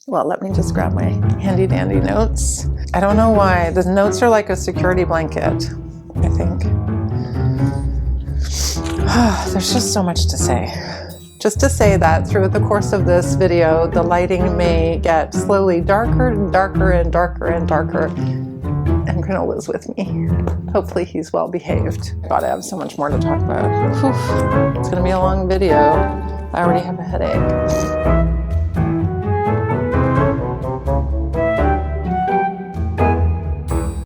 Well, let me just grab my handy dandy notes. I don't know why. The notes are like a security blanket, I think. There's just so much to say. Just to say that throughout the course of this video, the lighting may get slowly darker and darker and darker and darker. And Granola's with me. Hopefully he's well behaved. God, I have so much more to talk about. Whew. It's gonna be a long video. I already have a headache.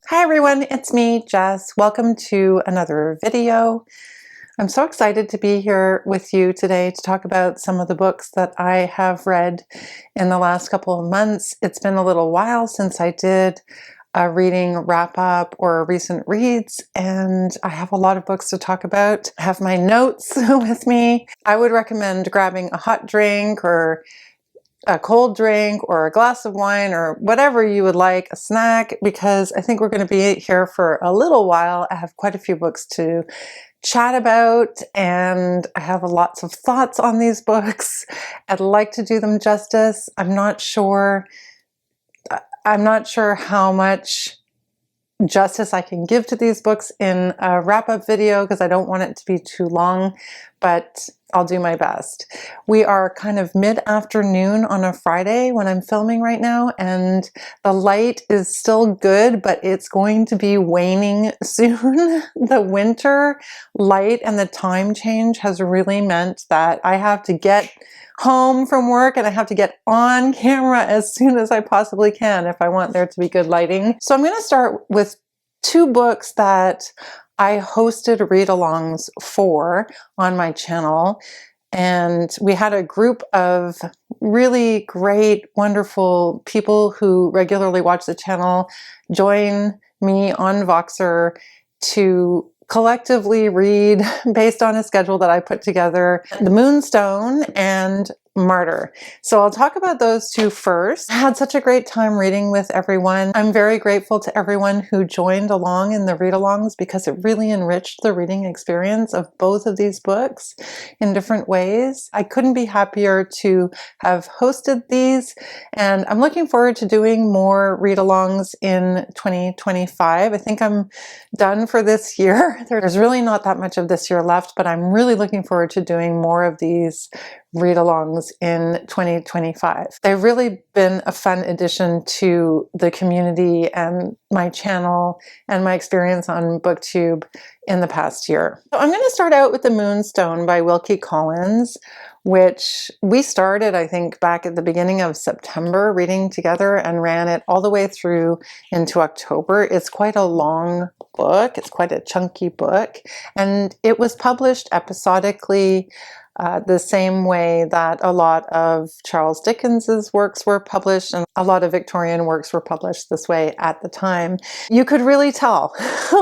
Hi everyone, it's me, Jess. Welcome to another video. I'm so excited to be here with you today to talk about some of the books that I have read in the last couple of months. It's been a little while since I did a reading wrap-up or recent reads, and I have a lot of books to talk about. I have my notes with me. I would recommend grabbing a hot drink or a cold drink or a glass of wine or whatever you would like, a snack, because I think we're going to be here for a little while. I have quite a few books to chat about and I have lots of thoughts on these books. I'd like to do them justice. I'm not sure how much justice I can give to these books in a wrap-up video because I don't want it to be too long, but I'll do my best. We are kind of mid-afternoon on a Friday when I'm filming right now, and the light is still good, but it's going to be waning soon. The winter light and the time change has really meant that I have to get home from work and I have to get on camera as soon as I possibly can if I want there to be good lighting. So I'm going to start with two books that I hosted read-alongs for on my channel, and we had a group of really great, wonderful people who regularly watch the channel join me on Voxer to collectively read, based on a schedule that I put together, the Moonstone and Martyr. So I'll talk about those two first. I had such a great time reading with everyone. I'm very grateful to everyone who joined along in the read-alongs because it really enriched the reading experience of both of these books in different ways. I couldn't be happier to have hosted these, and I'm looking forward to doing more read-alongs in 2025. I think I'm done for this year. There's really not that much of this year left, but I'm really looking forward to doing more of these read-alongs in 2025. They've really been a fun addition to the community and my channel and my experience on BookTube in the past year. So I'm going to start out with The Moonstone by Wilkie Collins, which we started, I think, back at the beginning of September reading together and ran it all the way through into October. It's quite a long book. It's quite a chunky book, and it was published episodically the same way that a lot of Charles Dickens's works were published, and a lot of Victorian works were published this way at the time. You could really tell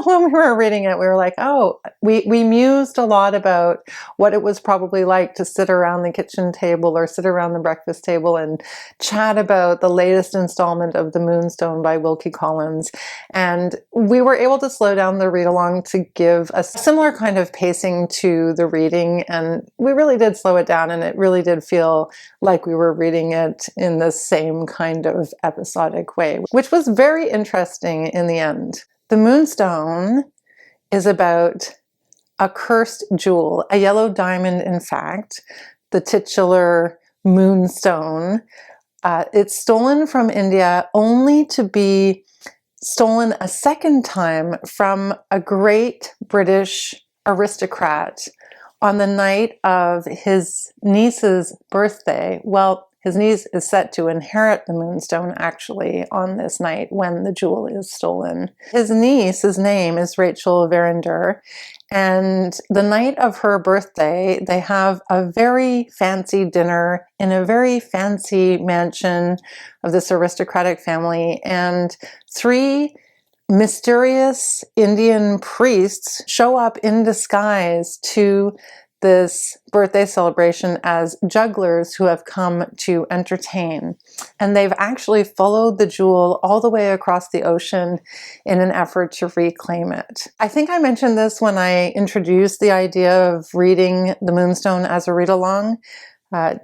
when we were reading it. We were like, oh, we mused a lot about what it was probably like to sit around the kitchen table or sit around the breakfast table and chat about the latest installment of The Moonstone by Wilkie Collins. And we were able to slow down the read-along to give a similar kind of pacing to the reading, and we really did slow it down, and it really did feel like we were reading it in the same kind of episodic way, which was very interesting in the end. The Moonstone is about a cursed jewel, a yellow diamond in fact, the titular Moonstone. It's stolen from India only to be stolen a second time from a great British aristocrat on the night of his niece's birthday. Well, his niece is set to inherit the Moonstone actually on this night when the jewel is stolen. His niece's name is Rachel Verinder, and the night of her birthday, they have a very fancy dinner in a very fancy mansion of this aristocratic family, and three mysterious Indian priests show up in disguise to this birthday celebration as jugglers who have come to entertain. And they've actually followed the jewel all the way across the ocean in an effort to reclaim it. I think I mentioned this when I introduced the idea of reading The Moonstone as a read-along.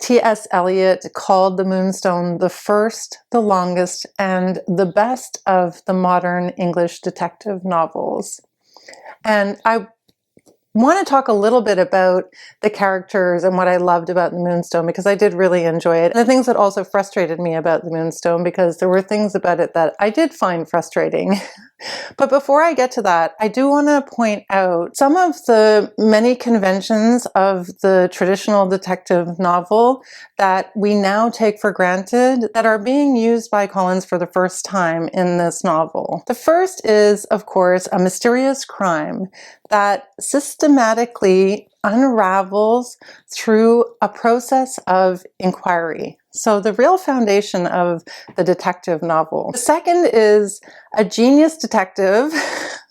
T.S. Eliot called The Moonstone the first, the longest, and the best of the modern English detective novels. And I want to talk a little bit about the characters and what I loved about The Moonstone, because I did really enjoy it. And the things that also frustrated me about The Moonstone, because there were things about it that I did find frustrating. But before I get to that, I do want to point out some of the many conventions of the traditional detective novel that we now take for granted that are being used by Collins for the first time in this novel. The first is, of course, a mysterious crime that systematically unravels through a process of inquiry. So the real foundation of the detective novel. The second is a genius detective.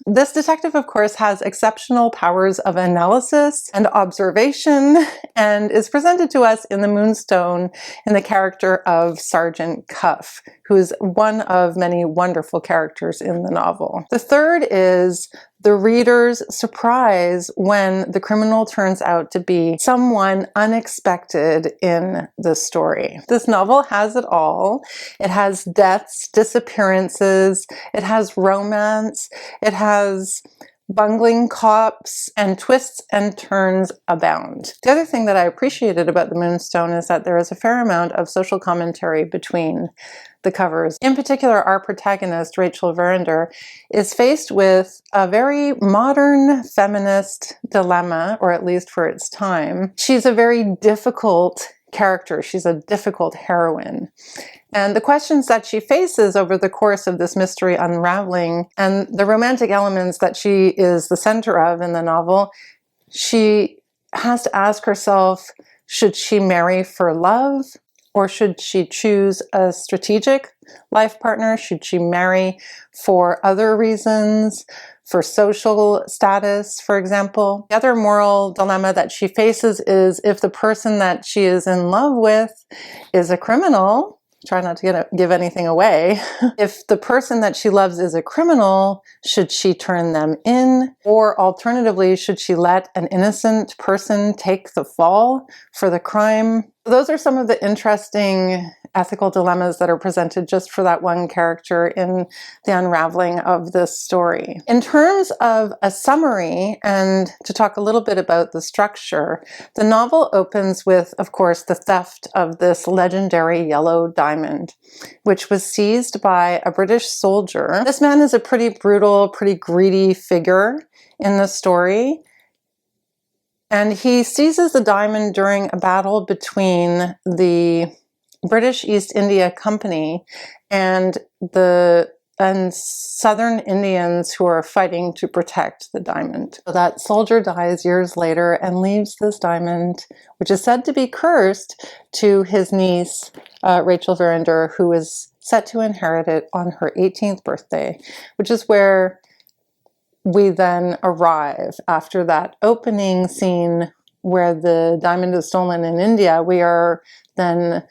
This detective, of course, has exceptional powers of analysis and observation, and is presented to us in The Moonstone in the character of Sergeant Cuff, who is one of many wonderful characters in the novel. The third is the reader's surprise when the criminal turns out to be someone unexpected in the story. This novel has it all. It has deaths, disappearances, it has romance, it has bungling cops, and twists and turns abound. The other thing that I appreciated about The Moonstone is that there is a fair amount of social commentary between the covers. In particular, our protagonist, Rachel Verinder, is faced with a very modern feminist dilemma, or at least for its time. She's a very difficult character. She's a difficult heroine. And the questions that she faces over the course of this mystery unraveling and the romantic elements that she is the center of in the novel, she has to ask herself, should she marry for love? Or should she choose a strategic life partner? Should she marry for other reasons, for social status, for example? The other moral dilemma that she faces is if the person that she is in love with is a criminal, try not to give anything away. If the person that she loves is a criminal, should she turn them in? Or alternatively, should she let an innocent person take the fall for the crime? Those are some of the interesting ethical dilemmas that are presented just for that one character in the unraveling of this story. In terms of a summary, and to talk a little bit about the structure, the novel opens with, of course, the theft of this legendary yellow diamond, which was seized by a British soldier. This man is a pretty brutal, pretty greedy figure in the story. And he seizes the diamond during a battle between the British East India Company and Southern Indians who are fighting to protect the diamond. So that soldier dies years later and leaves this diamond, which is said to be cursed, to his niece, Rachel Verinder, who is set to inherit it on her 18th birthday, which is where we then arrive after that opening scene where the diamond is stolen in India. We are then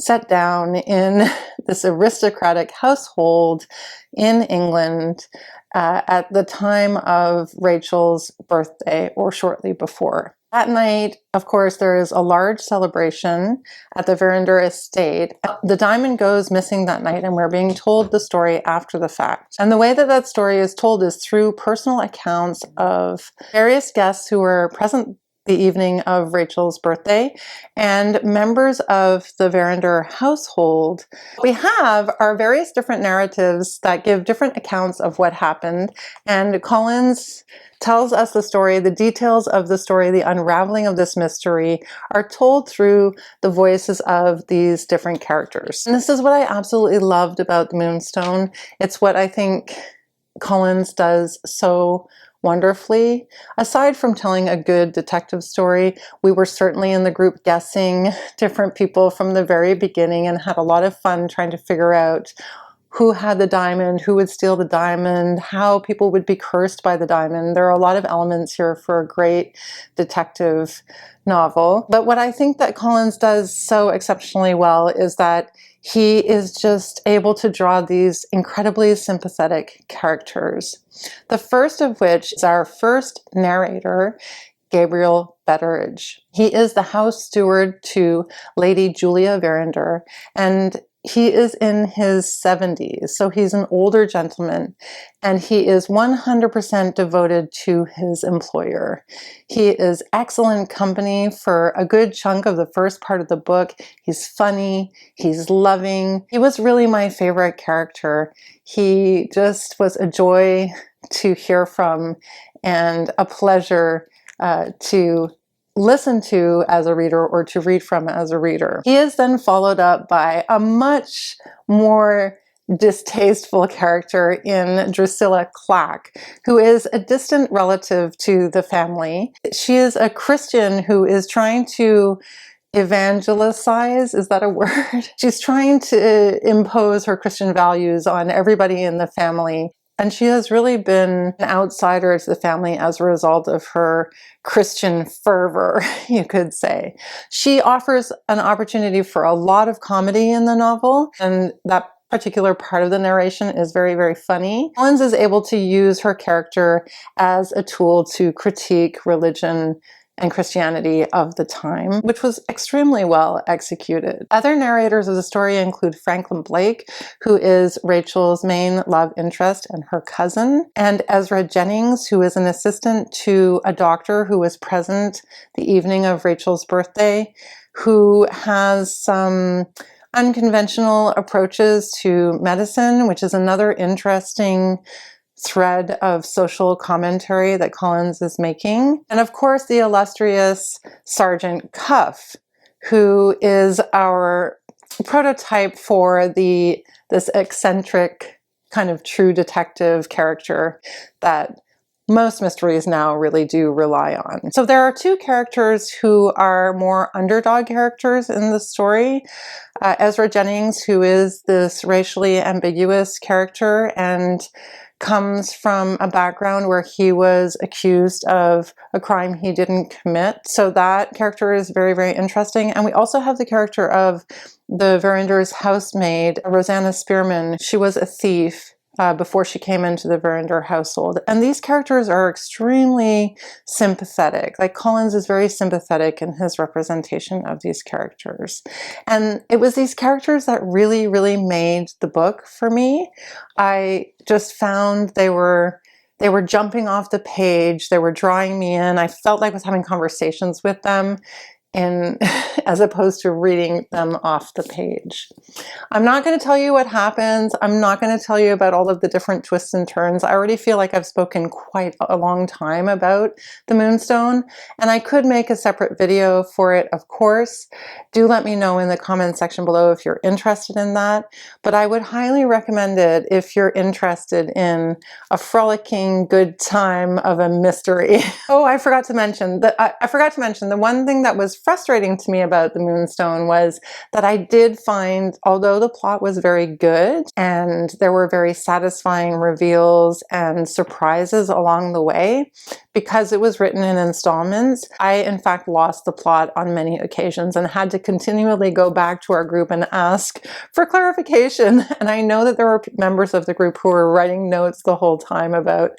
set down in this aristocratic household in England at the time of Rachel's birthday or shortly before. That night, of course, there is a large celebration at the Verinder estate. The diamond goes missing that night, and we're being told the story after the fact. And the way that that story is told is through personal accounts of various guests who were present the evening of Rachel's birthday and members of the Verinder household. What we have are various different narratives that give different accounts of what happened, and Collins tells us the story, the details of the story, the unraveling of this mystery are told through the voices of these different characters. And this is what I absolutely loved about The Moonstone. It's what I think Collins does so wonderfully. Aside from telling a good detective story, we were certainly in the group guessing different people from the very beginning and had a lot of fun trying to figure out who had the diamond, who would steal the diamond, how people would be cursed by the diamond. There are a lot of elements here for a great detective novel. But what I think that Collins does so exceptionally well is that he is just able to draw these incredibly sympathetic characters. The first of which is our first narrator, Gabriel Betteridge. He is the house steward to Lady Julia Verinder, and he is in his 70s, so he's an older gentleman, and he is 100% devoted to his employer. He is excellent company for a good chunk of the first part of the book. He's funny, he's loving. He was really my favorite character. He just was a joy to hear from and a pleasure to listen to as a reader or to read from as a reader. He is then followed up by a much more distasteful character in Drusilla Clack, who is a distant relative to the family. She is a Christian who is trying to evangelize, is that a word? She's trying to impose her Christian values on everybody in the family. And she has really been an outsider to the family as a result of her Christian fervor, you could say. She offers an opportunity for a lot of comedy in the novel, and that particular part of the narration is very, very funny. Collins is able to use her character as a tool to critique religion and Christianity of the time, which was extremely well executed. Other narrators of the story include Franklin Blake, who is Rachel's main love interest and her cousin, and Ezra Jennings, who is an assistant to a doctor who was present the evening of Rachel's birthday, who has some unconventional approaches to medicine, which is another interesting thread of social commentary that Collins is making. And of course, the illustrious Sergeant Cuff, who is our prototype for this eccentric kind of true detective character that most mysteries now really do rely on. So there are two characters who are more underdog characters in the story. Ezra Jennings, who is this racially ambiguous character and comes from a background where he was accused of a crime he didn't commit. So that character is very, very interesting. And we also have the character of the Verinders' housemaid, Rosanna Spearman. She was a thief before she came into the Verinder household. And these characters are extremely sympathetic. Like, Collins is very sympathetic in his representation of these characters. And it was these characters that really, really made the book for me. I just found they were jumping off the page. They were drawing me in. I felt like I was having conversations with them as opposed to reading them off the page. I'm not going to tell you what happens. I'm not going to tell you about all of the different twists and turns. I already feel like I've spoken quite a long time about the Moonstone, and I could make a separate video for it, of course. Do let me know in the comments section below if you're interested in that, but I would highly recommend it if you're interested in a frolicking good time of a mystery. Oh, I forgot to mention the one thing that was frustrating to me about the Moonstone was that I did find, although the plot was very good and there were very satisfying reveals and surprises along the way, because it was written in installments, I in fact lost the plot on many occasions and had to continually go back to our group and ask for clarification. And I know that there were members of the group who were writing notes the whole time about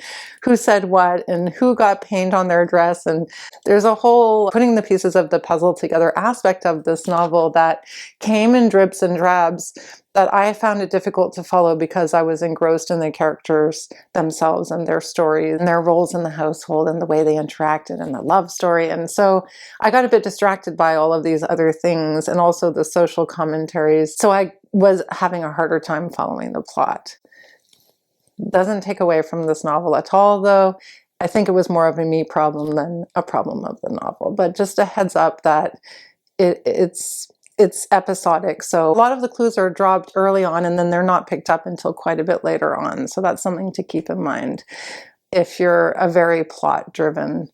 who said what and who got paint on their dress. And there's a whole putting the pieces of the puzzle together aspect of this novel that came in drips and drabs that I found it difficult to follow because I was engrossed in the characters themselves and their stories and their roles in the household and the way they interacted and the love story. And so I got a bit distracted by all of these other things and also the social commentaries. So I was having a harder time following the plot. Doesn't take away from this novel at all, though. I think it was more of a me problem than a problem of the novel. But just a heads up that it's episodic. So a lot of the clues are dropped early on and then they're not picked up until quite a bit later on. So that's something to keep in mind if you're a very plot-driven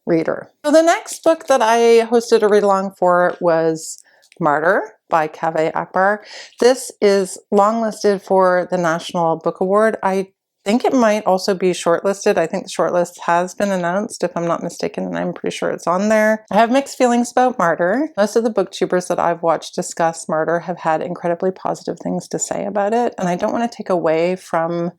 reader. So the next book that I hosted a read-along for was Martyr by Kaveh Akbar. This is longlisted for the National Book Award. I think it might also be shortlisted. I think the shortlist has been announced, if I'm not mistaken, and I'm pretty sure it's on there. I have mixed feelings about Martyr. Most of the booktubers that I've watched discuss Martyr have had incredibly positive things to say about it, and I don't want to take away from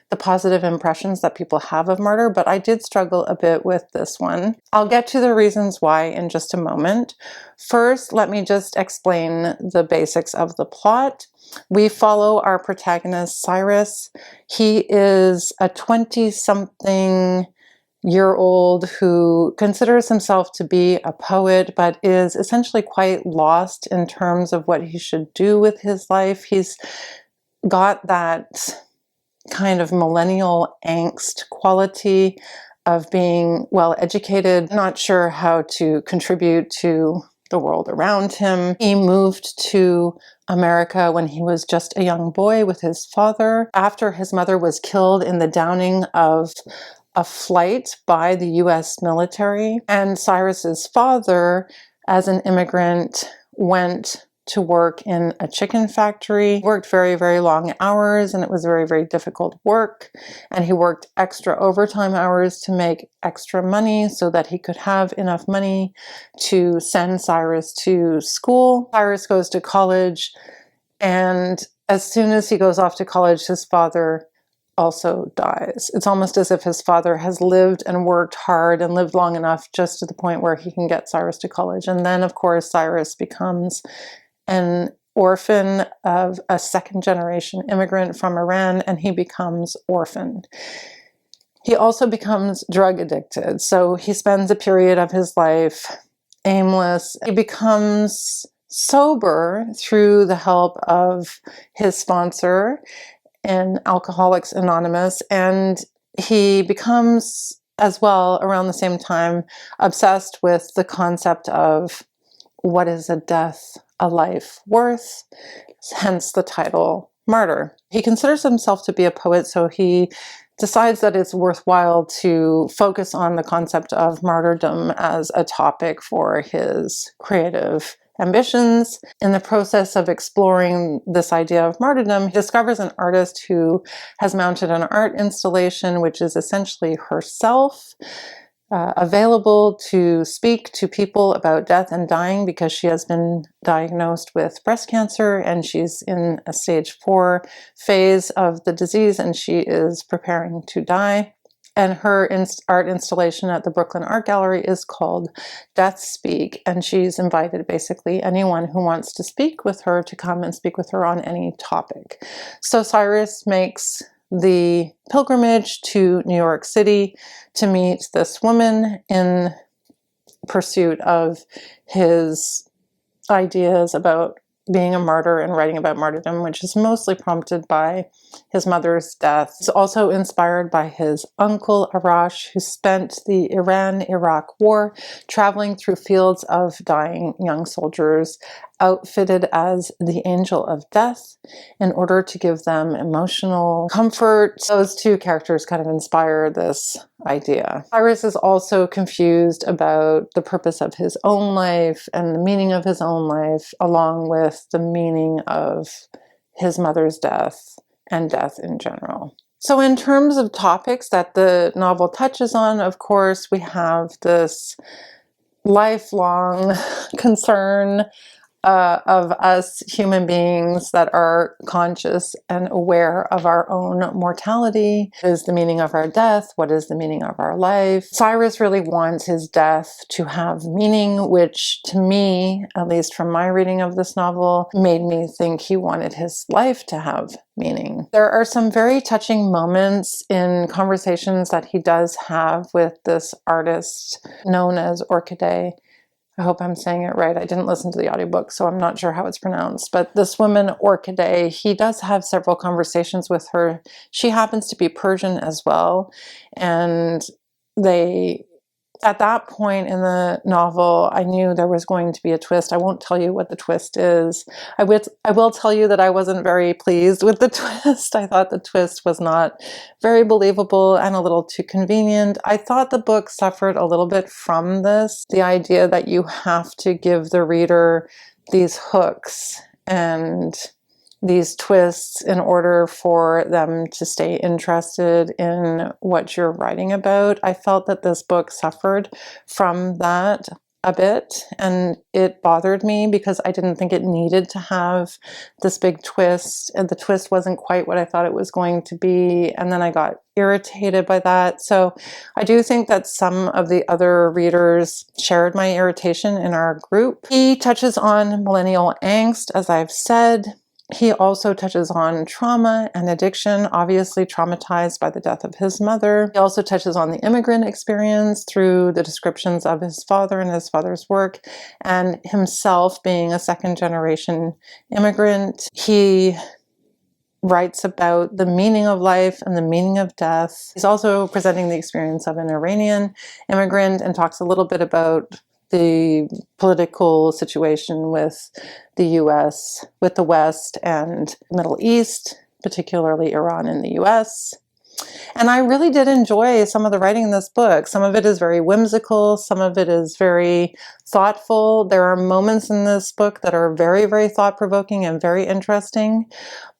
the positive impressions that people have of Martyr, but I did struggle a bit with this one. I'll get to the reasons why in just a moment. First, let me just explain the basics of the plot. We follow our protagonist, Cyrus. He is a 20-something-year-old who considers himself to be a poet, but is essentially quite lost in terms of what he should do with his life. He's got that kind of millennial angst quality of being well educated, not sure how to contribute to the world around him. He moved to America when he was just a young boy with his father after his mother was killed in the downing of a flight by the US military. And Cyrus's father, as an immigrant, went to work in a chicken factory, worked very, very long hours, and it was very, very difficult work. And he worked extra overtime hours to make extra money so that he could have enough money to send Cyrus to school. Cyrus goes to college, and as soon as he goes off to college, his father also dies. It's almost as if his father has lived and worked hard and lived long enough just to the point where he can get Cyrus to college. And then, of course, Cyrus becomes an orphan of a second-generation immigrant from Iran, and he becomes orphaned. He also becomes drug addicted, so he spends a period of his life aimless. He becomes sober through the help of his sponsor in Alcoholics Anonymous, and he becomes, as well, around the same time, obsessed with the concept of what is a death, a life worth, hence the title Martyr. He considers himself to be a poet, so he decides that it's worthwhile to focus on the concept of martyrdom as a topic for his creative ambitions. In the process of exploring this idea of martyrdom, he discovers an artist who has mounted an art installation, which is essentially herself, available to speak to people about death and dying because she has been diagnosed with breast cancer and she's in a stage 4 phase of the disease and she is preparing to die. And her art installation at the Brooklyn Art Gallery is called Death Speak, and she's invited basically anyone who wants to speak with her to come and speak with her on any topic. So Cyrus makes the pilgrimage to New York City to meet this woman in pursuit of his ideas about being a martyr and writing about martyrdom, which is mostly prompted by his mother's death. It's also inspired by his uncle Arash, who spent the Iran-Iraq War traveling through fields of dying young soldiers, outfitted as the angel of death in order to give them emotional comfort. Those two characters kind of inspire this idea. Cyrus is also confused about the purpose of his own life and the meaning of his own life, along with the meaning of his mother's death and death in general. So in terms of topics that the novel touches on, of course, we have this lifelong concern of us human beings that are conscious and aware of our own mortality. What is the meaning of our death? What is the meaning of our life? Cyrus really wants his death to have meaning, which to me, at least from my reading of this novel, made me think he wanted his life to have meaning. There are some very touching moments in conversations that he does have with this artist known as Orchidea. I hope I'm saying it right. I didn't listen to the audiobook, so I'm not sure how it's pronounced. But this woman, Orchidea, he does have several conversations with her. She happens to be Persian as well. And at that point in the novel, I knew there was going to be a twist. I won't tell you what the twist is. I will tell you that I wasn't very pleased with the twist. I thought the twist was not very believable and a little too convenient. I thought the book suffered a little bit from this. The idea that you have to give the reader these hooks and these twists in order for them to stay interested in what you're writing about. I felt that this book suffered from that a bit, and it bothered me because I didn't think it needed to have this big twist, and the twist wasn't quite what I thought it was going to be, and then I got irritated by that. So I do think that some of the other readers shared my irritation in our group. He touches on millennial angst, as I've said. He also touches on trauma and addiction, obviously traumatized by the death of his mother. He also touches on the immigrant experience through the descriptions of his father and his father's work, and himself being a second-generation immigrant. He writes about the meaning of life and the meaning of death. He's also presenting the experience of an Iranian immigrant and talks a little bit about the political situation with the US, with the West and the Middle East, particularly Iran and the US. And I really did enjoy some of the writing in this book. Some of it is very whimsical, some of it is very thoughtful. There are moments in this book that are very, very thought-provoking and very interesting,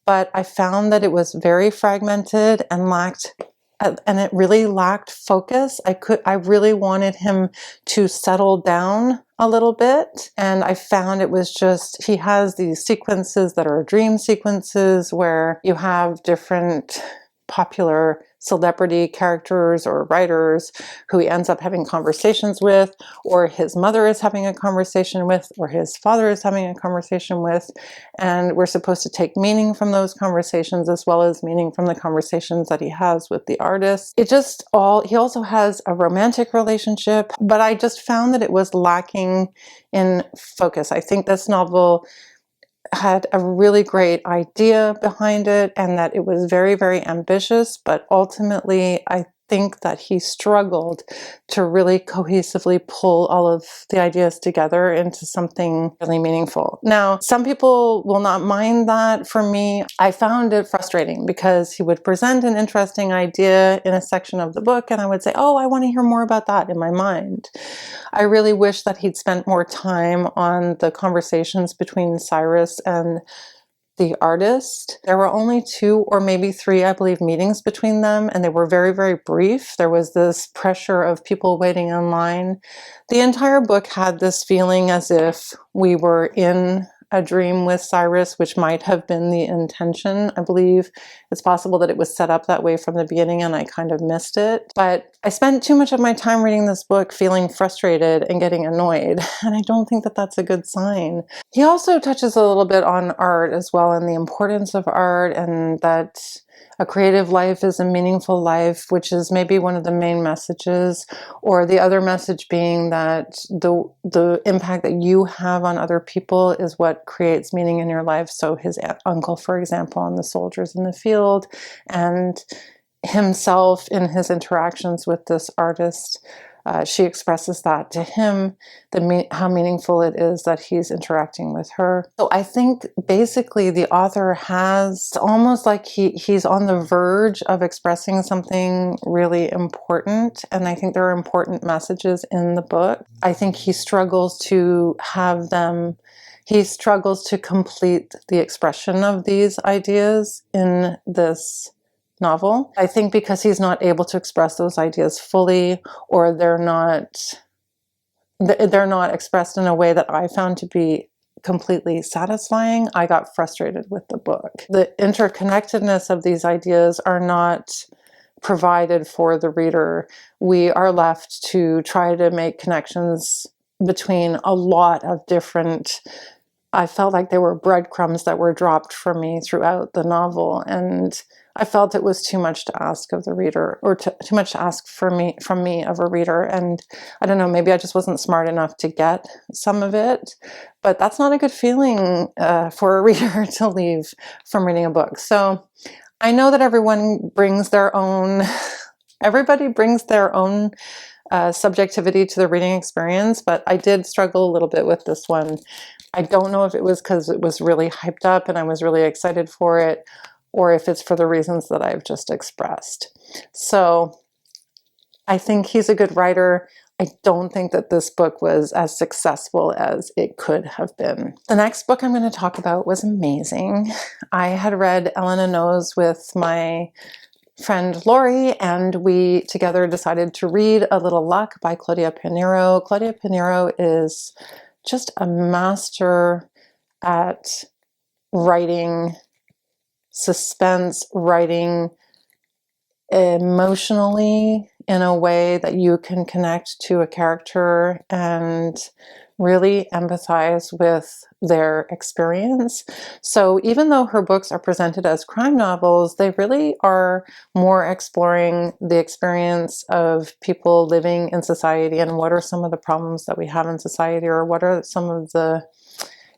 but I found that it was very fragmented and it really lacked focus. I really wanted him to settle down a little bit, and I found it was just, he has these sequences that are dream sequences where you have different popular celebrity characters or writers who he ends up having conversations with, or his mother is having a conversation with, or his father is having a conversation with, and we're supposed to take meaning from those conversations as well as meaning from the conversations that he has with the artist. He also has a romantic relationship, but I just found that it was lacking in focus. I think this novel had a really great idea behind it and that it was very, very ambitious, but ultimately I think that he struggled to really cohesively pull all of the ideas together into something really meaningful. Now, some people will not mind that. For me, I found it frustrating because he would present an interesting idea in a section of the book and I would say, oh, I want to hear more about that in my mind. I really wish that he'd spent more time on the conversations between Cyrus and the artist. There were only 2 or maybe 3, I believe, meetings between them, and they were very, very brief. There was this pressure of people waiting in line. The entire book had this feeling as if we were in a dream with Cyrus, which might have been the intention. I believe it's possible that it was set up that way from the beginning and I kind of missed it. But I spent too much of my time reading this book feeling frustrated and getting annoyed, and I don't think that that's a good sign. He also touches a little bit on art as well and the importance of art, and that a creative life is a meaningful life, which is maybe one of the main messages, or the other message being that the impact that you have on other people is what creates meaning in your life. So his uncle, for example, on the soldiers in the field, and himself in his interactions with this artist, she expresses that to him, how meaningful it is that he's interacting with her. So I think basically the author has almost like he's on the verge of expressing something really important, and I think there are important messages in the book. I think he struggles to complete the expression of these ideas in this novel. I think because he's not able to express those ideas fully, or they're not expressed in a way that I found to be completely satisfying, I got frustrated with the book. The interconnectedness of these ideas are not provided for the reader. We are left to try to make connections between a lot of different, I felt like there were breadcrumbs that were dropped for me throughout the novel, and I felt it was too much to ask of the reader, or too much to ask from me of a reader. And I don't know, maybe I just wasn't smart enough to get some of it, but that's not a good feeling for a reader to leave from reading a book. So I know that everybody brings their own subjectivity to the reading experience, but I did struggle a little bit with this one. I don't know if it was because it was really hyped up and I was really excited for it, or if it's for the reasons that I've just expressed. So I think he's a good writer. I don't think that this book was as successful as it could have been. The next book I'm going to talk about was amazing. I had read Elena Knows with my friend Lori, and we together decided to read A Little Luck by Claudia Piniero. Claudia Piniero is just a master at writing suspense, writing emotionally in a way that you can connect to a character and really empathize with their experience. So even though her books are presented as crime novels, they really are more exploring the experience of people living in society and what are some of the problems that we have in society, or what are some of the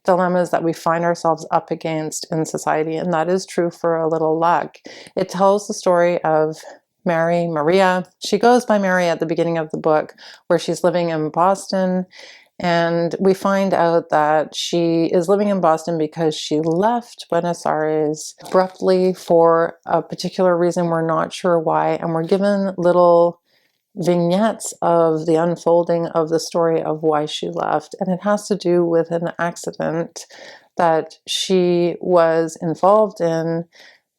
dilemmas that we find ourselves up against in society. And that is true for A Little Luck. It tells the story of Maria. She goes by Mary at the beginning of the book, where she's living in Boston. And we find out that she is living in Boston because she left Buenos Aires abruptly for a particular reason. We're not sure why. And we're given little vignettes of the unfolding of the story of why she left. And it has to do with an accident that she was involved in,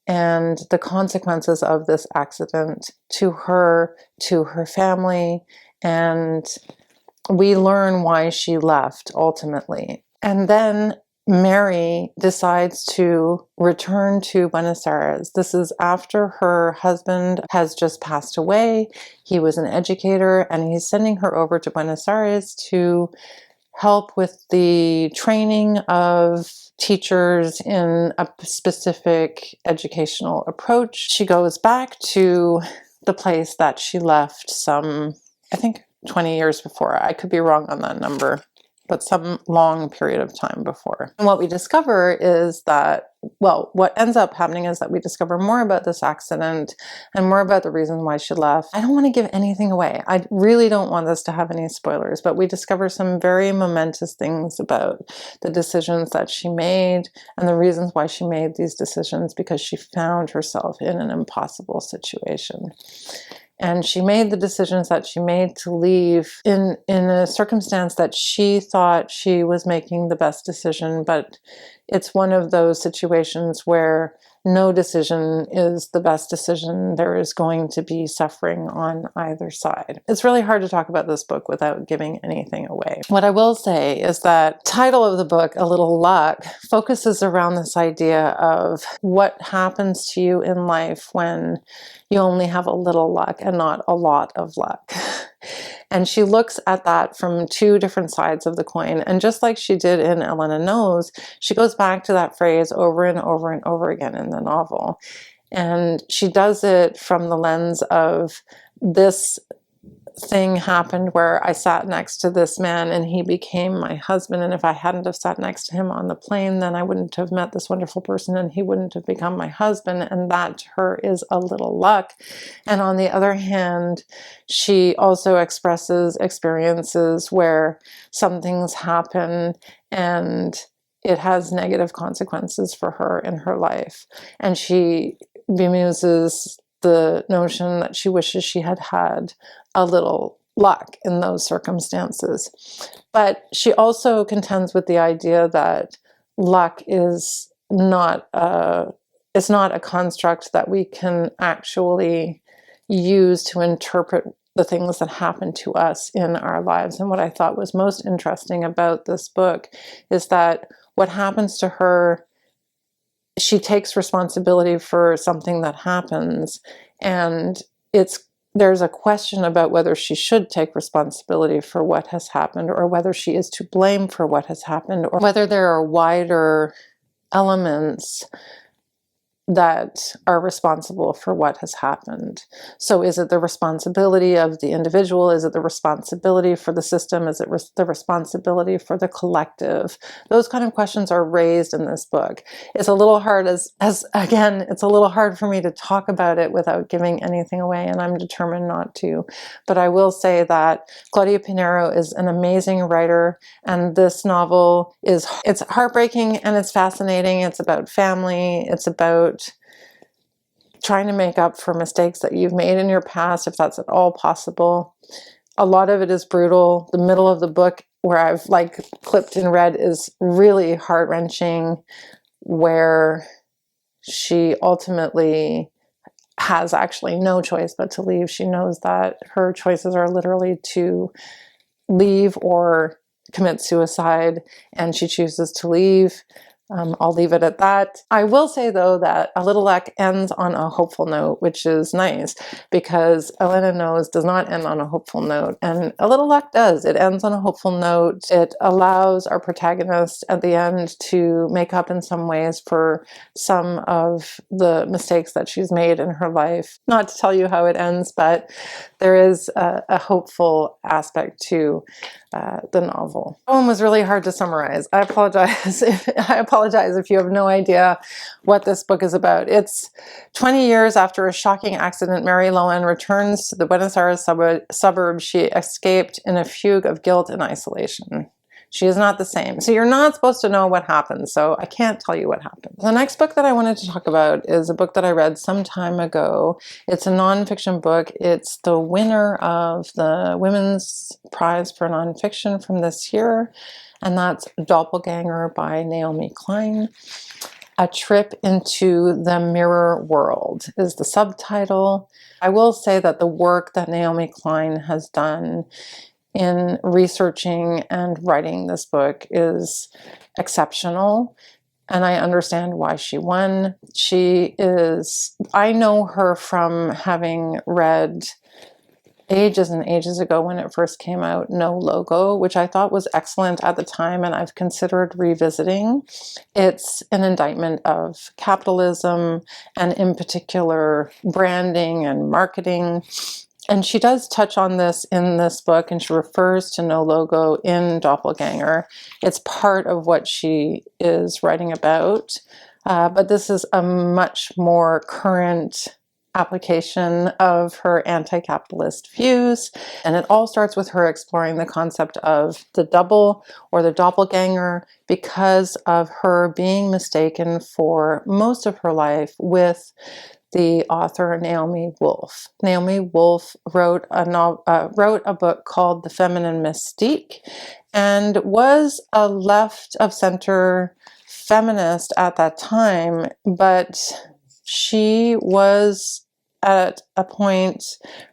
and the consequences of this accident to her family, and we learn why she left ultimately. And then Mary decides to return to Buenos Aires. This is after her husband has just passed away. He was an educator, and he's sending her over to Buenos Aires to help with the training of teachers in a specific educational approach. She goes back to the place that she left some, I think, 20 years before. I could be wrong on that number, but some long period of time before. And what we discover is that, well, what ends up happening is that we discover more about this accident and more about the reason why she left. I don't want to give anything away. I really don't want this to have any spoilers, but we discover some very momentous things about the decisions that she made and the reasons why she made these decisions, because she found herself in an impossible situation. And she made the decisions that she made to leave in a circumstance that she thought she was making the best decision, but it's one of those situations where no decision is the best decision. There is going to be suffering on either side. It's really hard to talk about this book without giving anything away. What I will say is that the title of the book, A Little Luck, focuses around this idea of what happens to you in life when you only have a little luck and not a lot of luck. And she looks at that from two different sides of the coin. And just like she did in Elena Knows, she goes back to that phrase over and over and over again in the novel. And she does it from the lens of, this thing happened where I sat next to this man and he became my husband. And if I hadn't have sat next to him on the plane, then I wouldn't have met this wonderful person and he wouldn't have become my husband. And that to her is a little luck. And on the other hand, she also expresses experiences where some things happen and it has negative consequences for her in her life. And she bemuses the notion that she wishes she had had a little luck in those circumstances. But she also contends with the idea that luck is not it's not a construct that we can actually use to interpret the things that happen to us in our lives. And what I thought was most interesting about this book is that what happens to her, she takes responsibility for something that happens, and there's a question about whether she should take responsibility for what has happened, or whether she is to blame for what has happened, or whether there are wider elements that are responsible for what has happened. So is it the responsibility of the individual? Is it the responsibility for the system? Is it the responsibility for the collective? Those kind of questions are raised in this book. It's a little hard again, it's a little hard for me to talk about it without giving anything away, and I'm determined not to. But I will say that Claudia Piniero is an amazing writer, and this novel it's heartbreaking and it's fascinating. It's about family. It's about trying to make up for mistakes that you've made in your past, if that's at all possible. A lot of it is brutal. The middle of the book, where I've like clipped in red, is really heart-wrenching, where she ultimately has actually no choice but to leave. She knows that her choices are literally to leave or commit suicide, and she chooses to leave. I'll leave it at that. I will say, though, that A Little Luck ends on a hopeful note, which is nice, because Elena Knows does not end on a hopeful note, and A Little Luck does. It ends on a hopeful note. It allows our protagonist at the end to make up in some ways for some of the mistakes that she's made in her life. Not to tell you how it ends, but there is a hopeful aspect to the novel. That one was really hard to summarize. I apologize. I apologize if you have no idea what this book is about. It's 20 years after a shocking accident. Mary Lowen returns to the Buenos Aires suburb she escaped in a fugue of guilt and isolation. She is not the same. So you're not supposed to know what happens, so I can't tell you what happens. The next book that I wanted to talk about is a book that I read some time ago. It's a nonfiction book. It's the winner of the Women's Prize for Nonfiction from this year, and that's Doppelganger by Naomie Klein. A Trip into the Mirror World is the subtitle. I will say that the work that Naomie Klein has done in researching and writing this book is exceptional, and I understand why she won. I know her from having read ages and ages ago, when it first came out, No Logo, which I thought was excellent at the time, and I've considered revisiting. It's an indictment of capitalism, and in particular branding and marketing. And she does touch on this in this book, and she refers to No Logo in Doppelganger. It's part of what she is writing about, but this is a much more current application of her anti-capitalist views. And it all starts with her exploring the concept of the double or the doppelganger, because of her being mistaken for most of her life with the author Naomi Wolf. Naomi Wolf wrote a book called The Feminine Mystique, and was a left of center feminist at that time, but she was at a point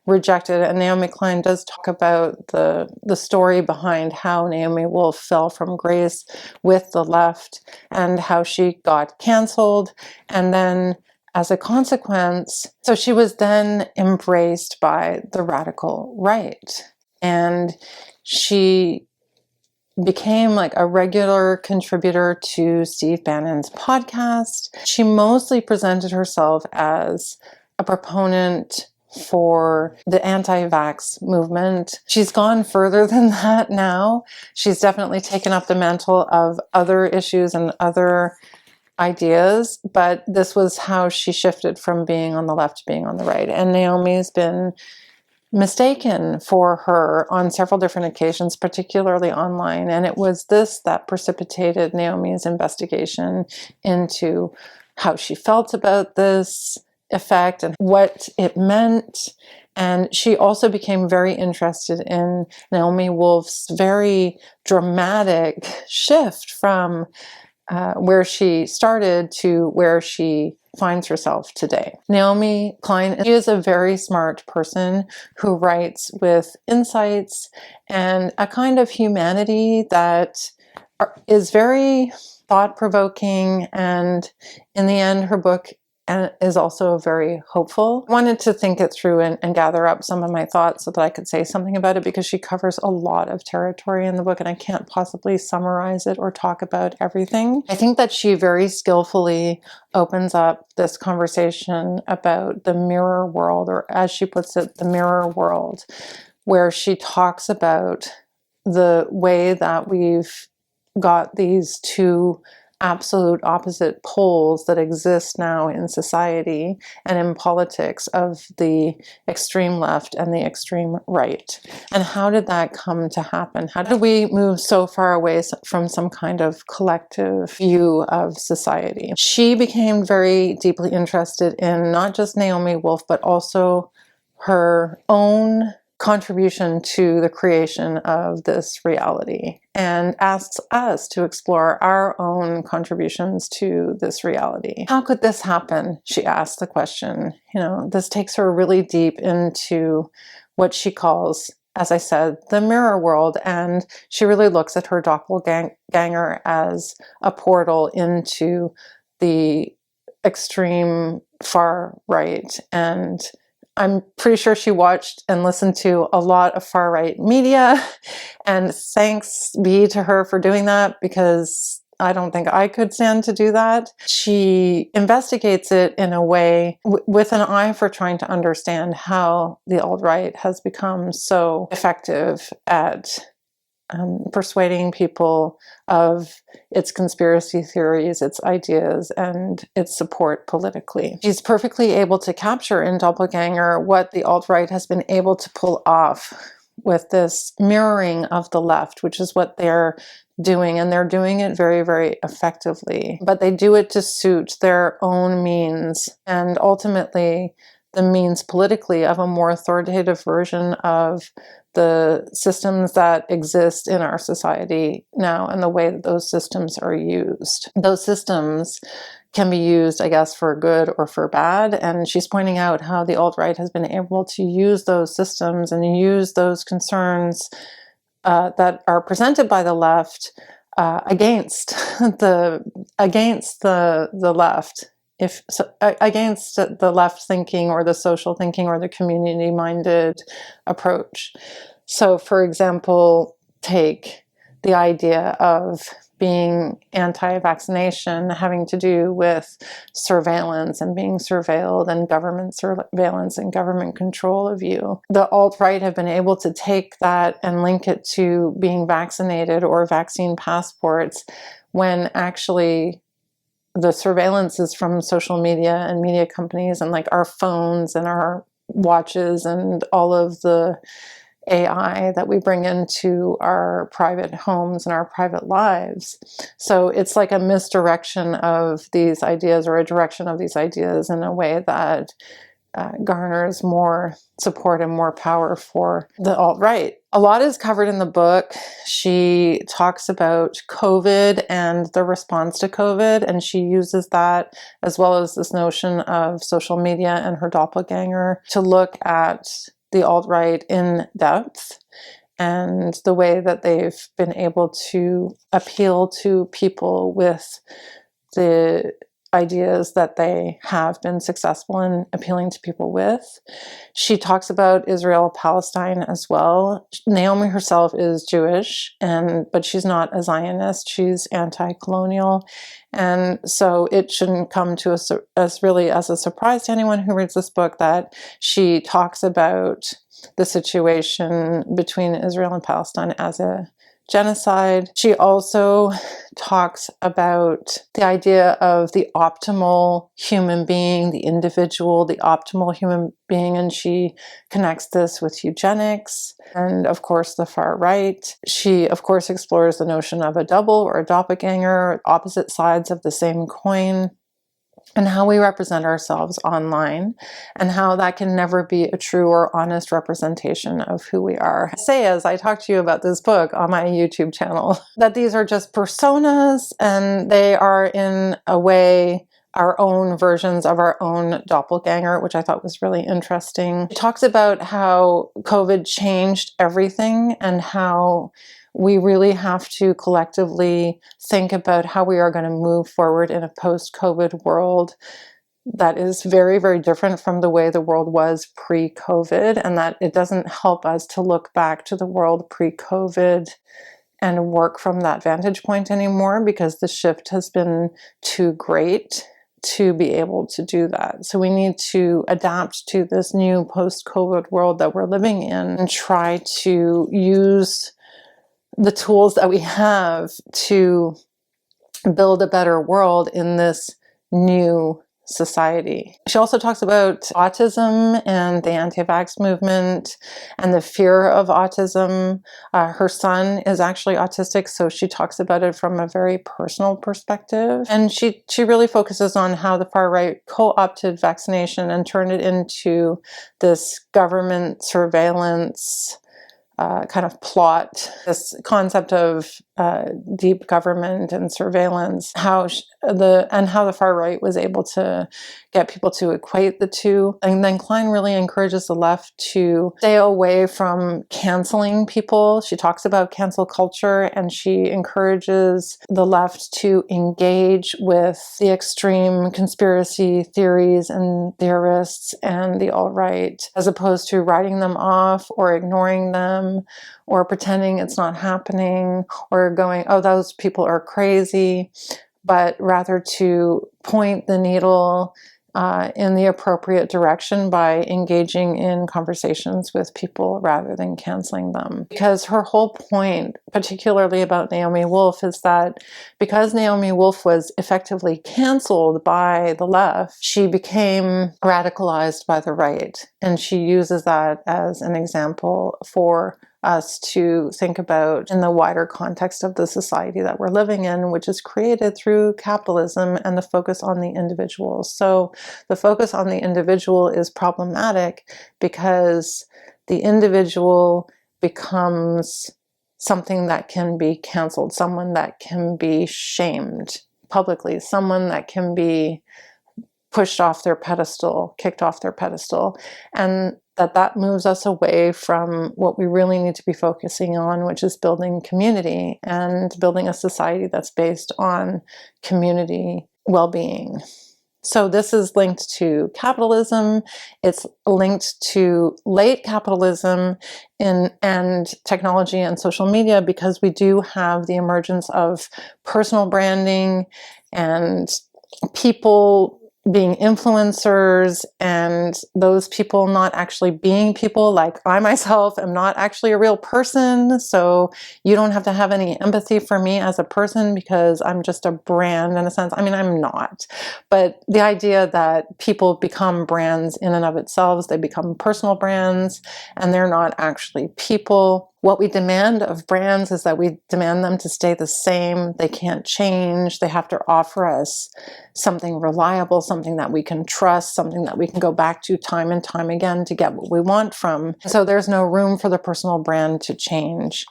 rejected, and Naomi Klein does talk about the story behind how Naomi Wolf fell from grace with the left, and how she got canceled, and then as a consequence, so she was then embraced by the radical right, and she became like a regular contributor to Steve Bannon's podcast. She mostly presented herself as a proponent for the anti-vax movement. She's gone further than that now. She's definitely taken up the mantle of other issues and other ideas, but this was how she shifted from being on the left to being on the right. And Naomi's been mistaken for her on several different occasions, particularly online. And it was this that precipitated Naomi's investigation into how she felt about this effect and what it meant. And she also became very interested in Naomi Wolf's very dramatic shift from where she started to where she finds herself today. Naomi Klein is a very smart person who writes with insights and a kind of humanity that is very thought-provoking, and in the end her book is also very hopeful. I wanted to think it through and gather up some of my thoughts so that I could say something about it, because she covers a lot of territory in the book and I can't possibly summarize it or talk about everything. I think that she very skillfully opens up this conversation about the mirror world, or as she puts it, the mirror world, where she talks about the way that we've got these two absolute opposite poles that exist now in society and in politics, of the extreme left and the extreme right. And how did that come to happen? How did we move so far away from some kind of collective view of society? She became very deeply interested in not just Naomi Wolf, but also her own contribution to the creation of this reality, and asks us to explore our own contributions to this reality. How could this happen? She asks the question. You know, this takes her really deep into what she calls, as I said, the mirror world, and she really looks at her doppelganger as a portal into the extreme far right. And I'm pretty sure she watched and listened to a lot of far right media, and thanks be to her for doing that, because I don't think I could stand to do that. She investigates it in a way with an eye for trying to understand how the alt-right has become so effective at persuading people of its conspiracy theories, its ideas, and its support politically. She's perfectly able to capture in Doppelganger what the alt-right has been able to pull off with this mirroring of the left, which is what they're doing, and they're doing it very, very effectively. But they do it to suit their own means, and ultimately the means politically of a more authoritative version of the systems that exist in our society now and the way that those systems are used. Those systems can be used, I guess, for good or for bad, and she's pointing out how the alt-right has been able to use those systems and use those concerns that are presented by the left against the left, if so, against the left thinking or the social thinking or the community-minded approach. So, for example, take the idea of being anti-vaccination having to do with surveillance and being surveilled and government surveillance and government control of you. The alt-right have been able to take that and link it to being vaccinated or vaccine passports, when actually the surveillance is from social media and media companies and like our phones and our watches and all of the AI that we bring into our private homes and our private lives. So it's like a misdirection of these ideas, or a direction of these ideas in a way that garners more support and more power for the alt-right. A lot is covered in the book. She talks about COVID and the response to COVID, and she uses that as well as this notion of social media and her doppelganger to look at the alt-right in depth and the way that they've been able to appeal to people with the ideas that they have been successful in appealing to people with. She talks about Israel-Palestine as well. Naomie herself is Jewish, but she's not a Zionist. She's anti-colonial. And so it shouldn't come to us as really as a surprise to anyone who reads this book that she talks about the situation between Israel and Palestine as a genocide. She also talks about the idea of the optimal human being, the individual, the optimal human being, and she connects this with eugenics and, of course, the far right. She, of course, explores the notion of a double or a doppelganger, opposite sides of the same coin, and how we represent ourselves online, and how that can never be a true or honest representation of who we are. I say, as I talk to you about this book on my YouTube channel, that these are just personas, and they are in a way our own versions of our own doppelganger, which I thought was really interesting. She talks about how COVID changed everything, and how we really have to collectively think about how we are going to move forward in a post-COVID world that is very, very different from the way the world was pre-COVID, and that it doesn't help us to look back to the world pre-COVID and work from that vantage point anymore, because the shift has been too great to be able to do that. So we need to adapt to this new post-COVID world that we're living in and try to use the tools that we have to build a better world in this new society. She also talks about autism and the anti-vax movement and the fear of autism. Her son is actually autistic, so she talks about it from a very personal perspective. And she really focuses on how the far right co-opted vaccination and turned it into this government surveillance kind of plot, this concept of deep government and surveillance, how the far right was able to get people to equate the two. And then Klein really encourages the left to stay away from canceling people. She talks about cancel culture, and she encourages the left to engage with the extreme conspiracy theories and theorists and the alt-right, as opposed to writing them off or ignoring them or pretending it's not happening or going, oh, those people are crazy, but rather to point the needle in the appropriate direction by engaging in conversations with people rather than canceling them. Because her whole point, particularly about Naomi Wolf, is that because Naomi Wolf was effectively canceled by the left, she became radicalized by the right. And she uses that as an example for us to think about in the wider context of the society that we're living in, which is created through capitalism and the focus on the individual. So the focus on the individual is problematic because the individual becomes something that can be canceled, someone that can be shamed publicly, someone that can be pushed off their pedestal, kicked off their pedestal, and that moves us away from what we really need to be focusing on, which is building community and building a society that's based on community well-being. So this is linked to capitalism. It's linked to late capitalism and technology and social media, because we do have the emergence of personal branding and people being influencers, and those people not actually being people. Like I myself am not actually a real person, so you don't have to have any empathy for me as a person because I'm just a brand in a sense. I mean, I'm not, but the idea that people become brands in and of itself, they become personal brands and they're not actually people. What we demand of brands is that we demand them to stay the same. They can't change. They have to offer us something reliable, something that we can trust, something that we can go back to time and time again to get what we want from. So there's no room for the personal brand to change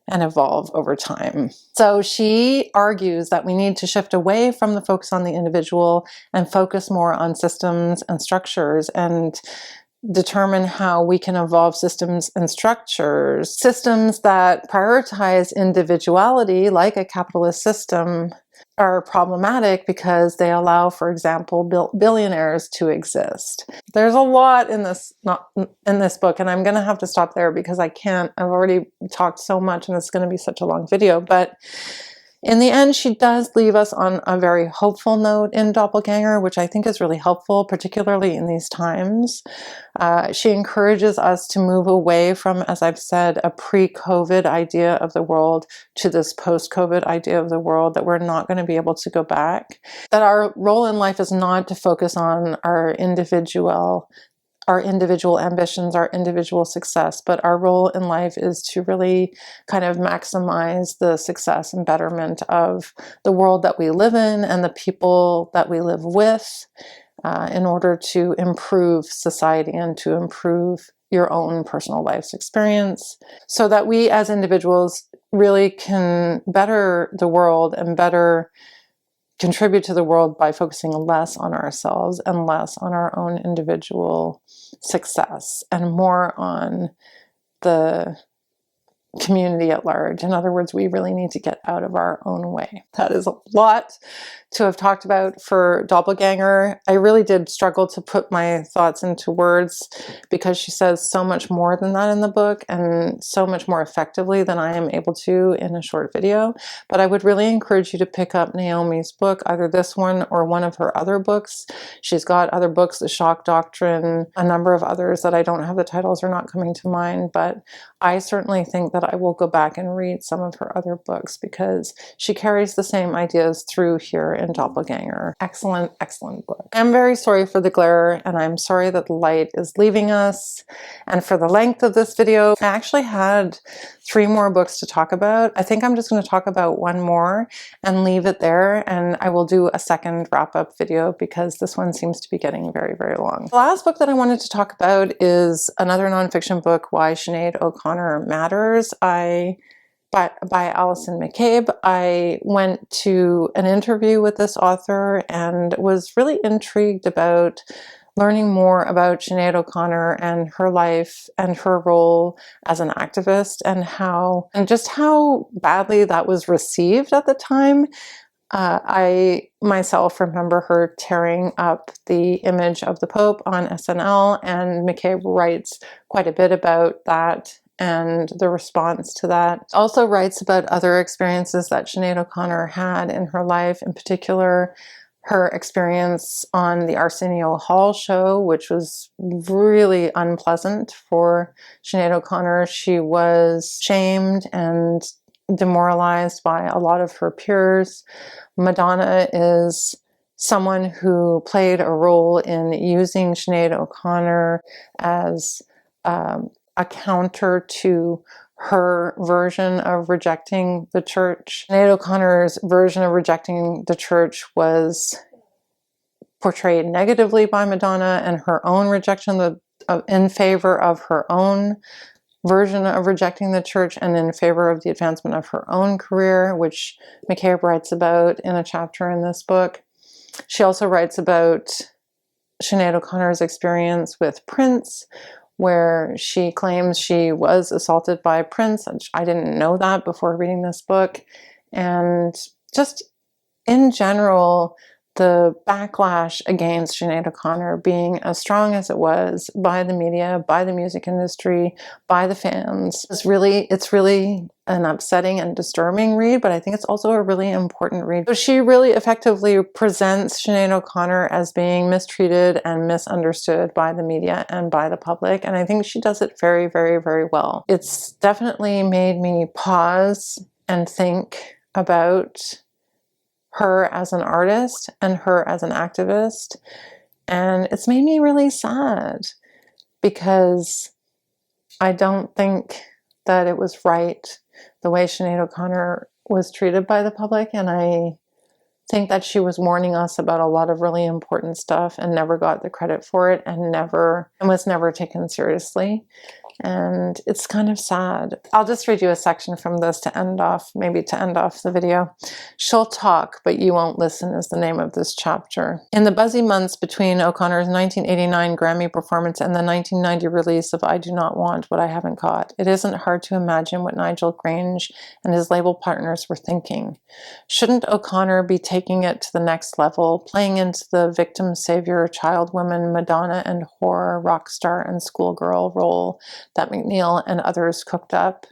and evolve over time. So she argues that we need to shift away from the focus on the individual and focus more on systems and structures, and determine how we can evolve systems and structures. Systems that prioritize individuality, like a capitalist system, are problematic because they allow, for example, billionaires to exist. There's a lot in this book, and I'm going to have to stop there because I've already talked so much and it's going to be such a long video. But in the end, she does leave us on a very hopeful note in Doppelganger, which I think is really helpful, particularly in these times. She encourages us to move away from, as I've said, a pre-COVID idea of the world to this post-COVID idea of the world, that we're not going to be able to go back. That our role in life is not to focus on our individual ambitions, our individual success, but our role in life is to really kind of maximize the success and betterment of the world that we live in and the people that we live with, in order to improve society and to improve your own personal life's experience, so that we as individuals really can better the world and better contribute to the world by focusing less on ourselves and less on our own individual success and more on the community at large. In other words, we really need to get out of our own way. That is a lot to have talked about for Doppelganger. I really did struggle to put my thoughts into words because she says so much more than that in the book, and so much more effectively than I am able to in a short video. But I would really encourage you to pick up Naomi's book, either this one or one of her other books. She's got other books, The Shock Doctrine, a number of others that I don't have the titles, are not coming to mind, but I certainly think that that I will go back and read some of her other books, because she carries the same ideas through here in Doppelganger. Excellent, excellent book. I'm very sorry for the glare, and I'm sorry that the light is leaving us, and for the length of this video. I actually had 3 more books to talk about. I think I'm just going to talk about one more and leave it there, and I will do a second wrap-up video because this one seems to be getting very, very long. The last book that I wanted to talk about is another nonfiction book, Why Sinead O'Connor Matters, by Alyson McCabe. I went to an interview with this author and was really intrigued about learning more about Sinead O'Connor and her life and her role as an activist, and just how badly that was received at the time. I myself remember her tearing up the image of the Pope on SNL, and McCabe writes quite a bit about that and the response to that. Also writes about other experiences that Sinead O'Connor had in her life, in particular her experience on the Arsenio Hall show, which was really unpleasant for Sinead O'Connor. She was shamed and demoralized by a lot of her peers. Madonna is someone who played a role in using Sinead O'Connor as a counter to her version of rejecting the church. Sinead O'Connor's version of rejecting the church was portrayed negatively by Madonna, and her own rejection in favor of her own version of rejecting the church and in favor of the advancement of her own career, which McCabe writes about in a chapter in this book. She also writes about Sinead O'Connor's experience with Prince, where she claims she was assaulted by Prince. I didn't know that before reading this book. And just in general, the backlash against Sinead O'Connor being as strong as it was by the media, by the music industry, by the fans, it's really an upsetting and disturbing read, but I think it's also a really important read. So she really effectively presents Sinead O'Connor as being mistreated and misunderstood by the media and by the public, and I think she does it very, very, very well. It's definitely made me pause and think about her as an artist and her as an activist, and it's made me really sad because I don't think that it was right the way Sinead O'Connor was treated by the public, and I think that she was warning us about a lot of really important stuff and never got the credit for it, and was never taken seriously. And it's kind of sad. I'll just read you a section from this to end off the video. She'll talk, but you won't listen is the name of this chapter. In the buzzy months between O'Connor's 1989 Grammy performance and the 1990 release of I Do Not Want What I Haven't Got, it isn't hard to imagine what Nigel Grange and his label partners were thinking. Shouldn't O'Connor be taking it to the next level, playing into the victim, savior, child woman, Madonna and horror, rock star and schoolgirl role that McNeil and others cooked up?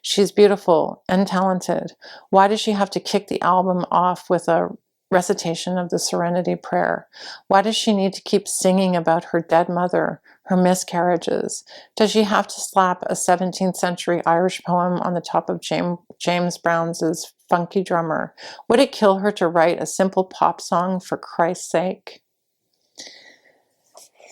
She's beautiful and talented. Why does she have to kick the album off with a recitation of the Serenity Prayer? Why does she need to keep singing about her dead mother, her miscarriages? Does she have to slap a 17th century Irish poem on the top of James Brown's Funky Drummer? Would it kill her to write a simple pop song, for Christ's sake?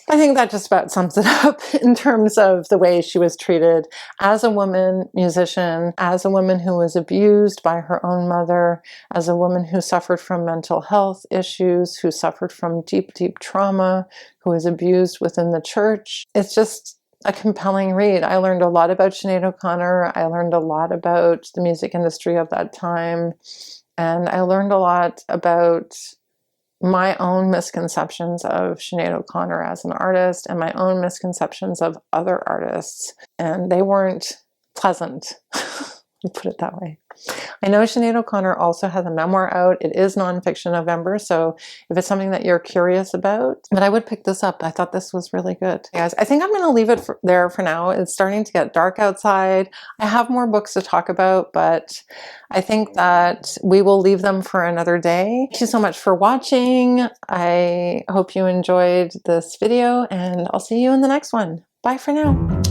I think that just about sums it up in terms of the way she was treated as a woman musician, as a woman who was abused by her own mother, as a woman who suffered from mental health issues, who suffered from deep, deep trauma, who was abused within the church. It's just a compelling read. I learned a lot about Sinead O'Connor. I learned a lot about the music industry of that time. And I learned a lot about my own misconceptions of Sinead O'Connor as an artist and my own misconceptions of other artists. And they weren't pleasant, put it that way. I know Sinead O'Connor also has a memoir out. It is nonfiction November, so if it's something that you're curious about, but I would pick this up. I thought this was really good. Guys, I think I'm going to leave it there for now. It's starting to get dark outside. I have more books to talk about, but I think that we will leave them for another day. Thank you so much for watching. I hope you enjoyed this video, and I'll see you in the next one. Bye for now.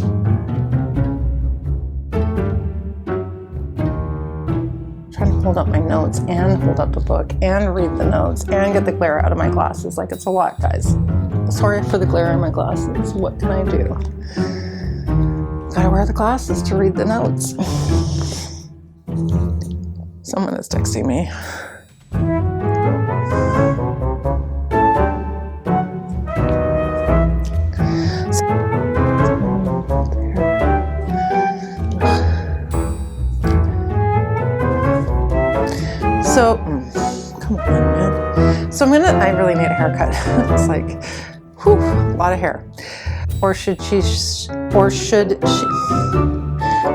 hold up my notes and hold up the book and read the notes and get the glare out of my glasses. Like, it's a lot, guys. Sorry for the glare in my glasses. What can I do? Gotta wear the glasses to read the notes. Someone is texting me. So, come on, man. So I really need a haircut. It's like, whew, a lot of hair. Or should she,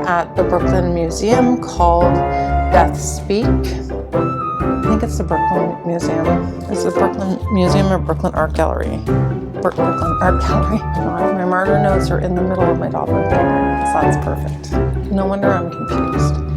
at the Brooklyn Museum called Death Speak. I think it's the Brooklyn Museum. Is it Brooklyn Museum or Brooklyn Art Gallery? Brooklyn Art Gallery. My martyr notes are in the middle of my doppelganger. So that's perfect. No wonder I'm confused.